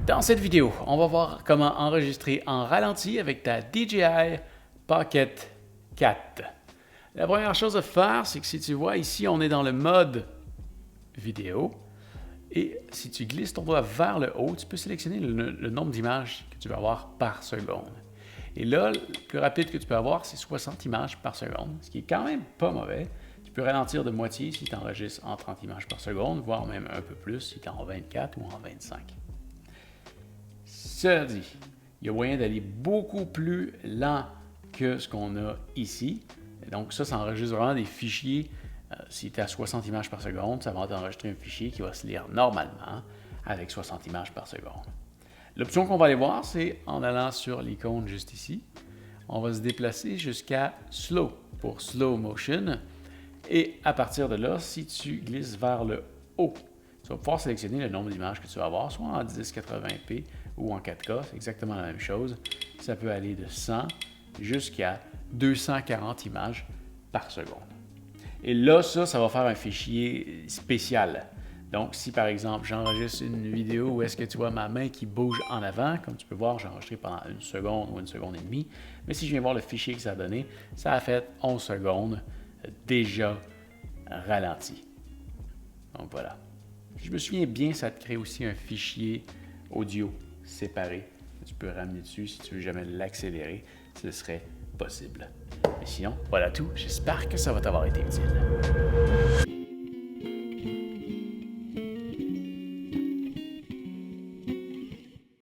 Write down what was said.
Dans cette vidéo, on va voir comment enregistrer en ralenti avec ta DJI Pocket 4. La première chose à faire, c'est que si tu vois ici, on est dans le mode vidéo. Et si tu glisses ton doigt vers le haut, tu peux sélectionner le nombre d'images que tu vas avoir par seconde. Et là, le plus rapide que tu peux avoir, c'est 60 images par seconde, ce qui est quand même pas mauvais. Tu peux ralentir de moitié si tu enregistres en 30 images par seconde, voire même un peu plus si tu es en 24 ou en 25. Cela dit, il y a moyen d'aller beaucoup plus lent que ce qu'on a ici. Et donc ça enregistre vraiment des fichiers. Si tu es à 60 images par seconde, ça va t'enregistrer un fichier qui va se lire normalement avec 60 images par seconde. L'option qu'on va aller voir, c'est en allant sur l'icône juste ici. On va se déplacer jusqu'à Slow pour Slow Motion. Et à partir de là, si tu glisses vers le haut, tu vas pouvoir sélectionner le nombre d'images que tu vas avoir, soit en 1080p ou en 4K, c'est exactement la même chose. Ça peut aller de 100 jusqu'à 240 images par seconde. Et là, ça va faire un fichier spécial. Donc, si par exemple, j'enregistre une vidéo où est-ce que tu vois ma main qui bouge en avant, comme tu peux voir, j'ai enregistré pendant 1 seconde ou 1 seconde et demie. Mais si je viens voir le fichier que ça a donné, ça a fait 11 secondes déjà ralenti. Donc voilà. Si je me souviens bien, ça te crée aussi un fichier audio séparé que tu peux ramener dessus si tu veux jamais l'accélérer. Ce serait possible. Mais sinon, voilà tout. J'espère que ça va t'avoir été utile.